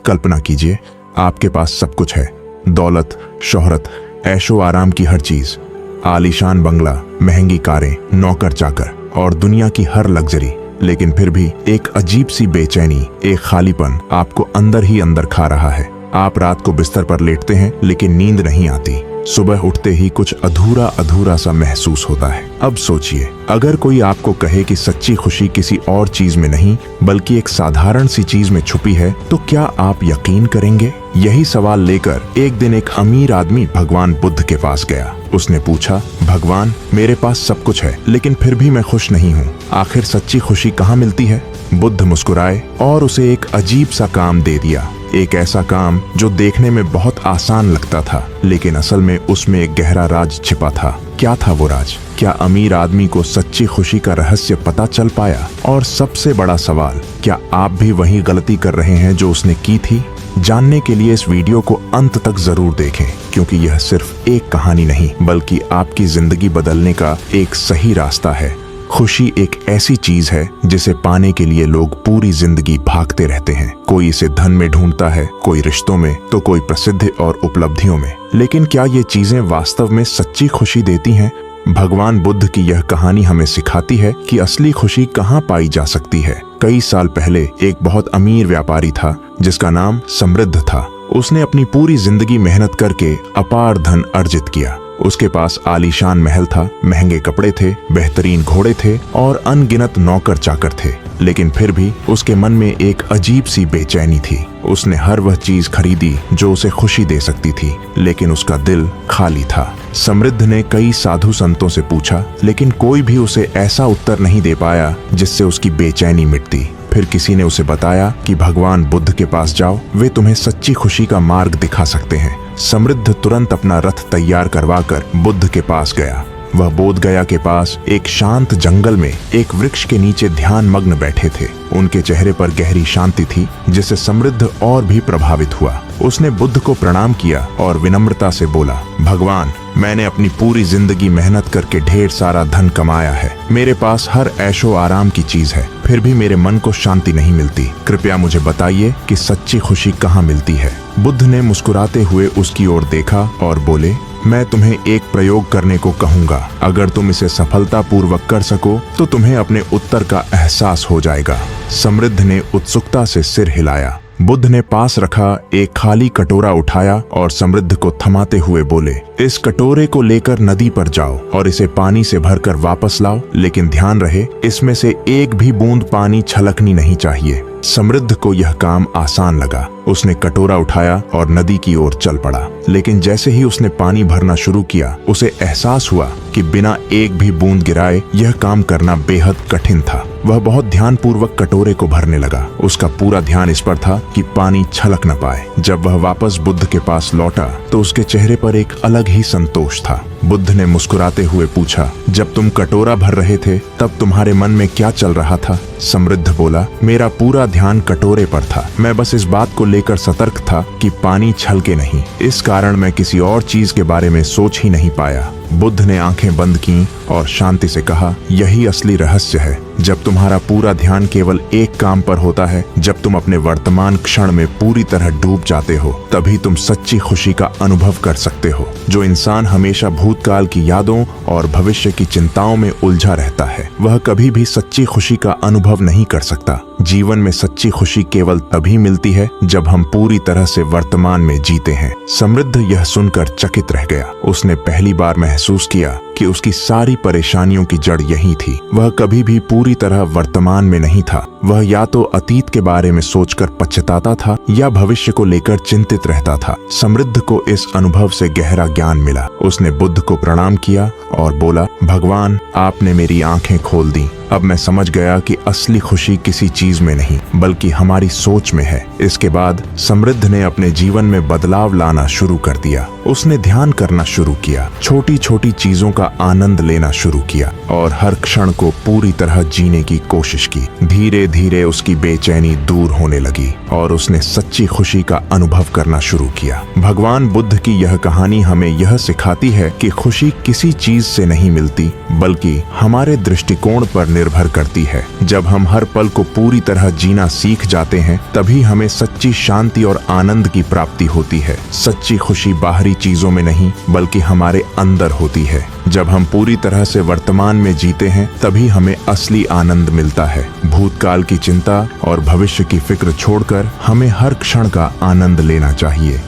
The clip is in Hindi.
कल्पना कीजिए, आपके पास सब कुछ है, दौलत, शोहरत, ऐशो आराम की हर चीज, आलीशान बंगला, महंगी कारें, नौकर चाकर और दुनिया की हर लग्जरी, लेकिन फिर भी एक अजीब सी बेचैनी, एक खालीपन आपको अंदर ही अंदर खा रहा है। आप रात को बिस्तर पर लेटते हैं लेकिन नींद नहीं आती। सुबह उठते ही कुछ अधूरा अधूरा सा महसूस होता है। अब सोचिए, अगर कोई आपको कहे कि सच्ची खुशी किसी और चीज में नहीं बल्कि एक साधारण सी चीज में छुपी है, तो क्या आप यकीन करेंगे? यही सवाल लेकर एक दिन एक अमीर आदमी भगवान बुद्ध के पास गया। उसने पूछा, भगवान, मेरे पास सब कुछ है लेकिन फिर भी मैं खुश नहीं हूँ। आखिर सच्ची खुशी कहाँ मिलती है? बुद्ध मुस्कुराए और उसे एक अजीब सा काम दे दिया। एक ऐसा काम जो देखने में बहुत आसान लगता था, लेकिन असल में उसमें एक गहरा राज छिपा था। क्या था वो राज? क्या अमीर आदमी को सच्ची खुशी का रहस्य पता चल पाया? और सबसे बड़ा सवाल, क्या आप भी वही गलती कर रहे हैं जो उसने की थी? जानने के लिए इस वीडियो को अंत तक जरूर देखें, क्योंकि यह सिर्फ एक कहानी नहीं बल्कि आपकी जिंदगी बदलने का एक सही रास्ता है। खुशी एक ऐसी चीज है जिसे पाने के लिए लोग पूरी जिंदगी भागते रहते हैं। कोई इसे धन में ढूंढता है, कोई रिश्तों में, तो कोई प्रसिद्धि और उपलब्धियों में। लेकिन क्या ये चीजें वास्तव में सच्ची खुशी देती हैं? भगवान बुद्ध की यह कहानी हमें सिखाती है कि असली खुशी कहाँ पाई जा सकती है। कई साल पहले एक बहुत अमीर व्यापारी था जिसका नाम समृद्ध था। उसने अपनी पूरी जिंदगी मेहनत करके अपार धन अर्जित किया। उसके पास आलीशान महल था, महंगे कपड़े थे, बेहतरीन घोड़े थे और अनगिनत नौकर चाकर थे। लेकिन फिर भी उसके मन में एक अजीब सी बेचैनी थी। उसने हर वह चीज खरीदी जो उसे खुशी दे सकती थी, लेकिन उसका दिल खाली था। समृद्ध ने कई साधु संतों से पूछा, लेकिन कोई भी उसे ऐसा उत्तर नहीं दे पाया जिससे उसकी बेचैनी मिटती। फिर किसी ने उसे बताया कि भगवान बुद्ध के पास जाओ, वे तुम्हें सच्ची खुशी का मार्ग दिखा सकते हैं। समृद्ध तुरंत अपना रथ तैयार करवाकर बुद्ध के पास गया। वह बोध गया के पास एक शांत जंगल में एक वृक्ष के नीचे ध्यान मग्न बैठे थे। उनके चेहरे पर गहरी शांति थी जिससे समृद्ध और भी प्रभावित हुआ। उसने बुद्ध को प्रणाम किया और विनम्रता से बोला, भगवान, मैंने अपनी पूरी जिंदगी मेहनत करके ढेर सारा धन कमाया है। मेरे पास हर ऐशो आराम की चीज है, फिर भी मेरे मन को शांति नहीं मिलती। कृपया मुझे बताइए कि सच्ची खुशी कहाँ मिलती है। बुद्ध ने मुस्कुराते हुए उसकी ओर देखा और बोले, मैं तुम्हें एक प्रयोग करने को कहूंगा। अगर तुम इसे सफलतापूर्वक कर सको तो तुम्हें अपने उत्तर का एहसास हो जाएगा। समृद्ध ने उत्सुकता से सिर हिलाया। बुद्ध ने पास रखा एक खाली कटोरा उठाया और समृद्ध को थमाते हुए बोले, इस कटोरे को लेकर नदी पर जाओ और इसे पानी से भरकर वापस लाओ, लेकिन ध्यान रहे इसमें से एक भी बूंद पानी छलकनी नहीं चाहिए। समृद्ध को यह काम आसान लगा। उसने कटोरा उठाया और नदी की ओर चल पड़ा। लेकिन जैसे ही उसने पानी भरना शुरू किया, उसे एहसास हुआ कि बिना एक भी बूंद गिराए यह काम करना बेहद कठिन था। वह बहुत ध्यानपूर्वक कटोरे को भरने लगा। उसका पूरा ध्यान इस पर था कि पानी छलक न पाए। जब वह वापस बुद्ध के पास लौटा तो उसके चेहरे पर एक अलग ही संतोष था। बुद्ध ने मुस्कुराते हुए पूछा, जब तुम कटोरा भर रहे थे तब तुम्हारे मन में क्या चल रहा था? समृद्ध बोला, मेरा पूरा ध्यान कटोरे पर था। मैं बस इस बात को लेकर सतर्क था कि पानी छलके नहीं। इस कारण मैं किसी और चीज के बारे में सोच ही नहीं पाया। बुद्ध ने आंखें बंद की और शांति से कहा, यही असली रहस्य है। जब तुम्हारा पूरा ध्यान केवल एक काम पर होता है, जब तुम अपने वर्तमान क्षण में पूरी तरह डूब जाते हो, तभी तुम सच्ची खुशी का अनुभव कर सकते हो। जो इंसान हमेशा भूतकाल की यादों और भविष्य की चिंताओं में उलझा रहता है, वह कभी भी सच्ची खुशी का अनुभव नहीं कर सकता। जीवन में सच्ची खुशी केवल तभी मिलती है जब हम पूरी तरह से वर्तमान में जीते हैं। समृद्ध यह सुनकर चकित रह गया। उसने पहली बार महसूस किया कि उसकी सारी परेशानियों की जड़ यही थी। वह कभी भी पूरी तरह वर्तमान में नहीं था। वह या तो अतीत के बारे में सोचकर पछताता था या भविष्य को लेकर चिंतित रहता था। समृद्ध को इस अनुभव से गहरा ज्ञान मिला। उसने बुद्ध को प्रणाम किया और बोला, भगवान, आपने मेरी आंखें खोल दी। अब मैं समझ गया कि असली खुशी किसी चीज में नहीं बल्कि हमारी सोच में है। इसके बाद समृद्ध ने अपने जीवन में बदलाव लाना शुरू कर दिया। उसने ध्यान करना शुरू किया, छोटी छोटी चीजों का आनंद लेना शुरू किया और हर क्षण को पूरी तरह जीने की कोशिश की। धीरे धीरे उसकी बेचैनी दूर होने लगी और उसने सच्ची खुशी का अनुभव करना शुरू किया। भगवान बुद्ध की यह कहानी हमें यह सिखाती है कि खुशी किसी चीज से नहीं मिलती बल्कि हमारे दृष्टिकोण पर निर्भर करती है। जब हम हर पल को पूरी तरह जीना सीख जाते हैं, तभी हमें सच्ची शांति और आनंद की प्राप्ति होती है। सच्ची खुशी बाहरी चीजों में नहीं, बल्कि हमारे अंदर होती है। जब हम पूरी तरह से वर्तमान में जीते हैं, तभी हमें असली आनंद मिलता है। भूतकाल की चिंता और भविष्य की फिक्र छोड़कर हमें हर क्षण का आनंद लेना चाहिए।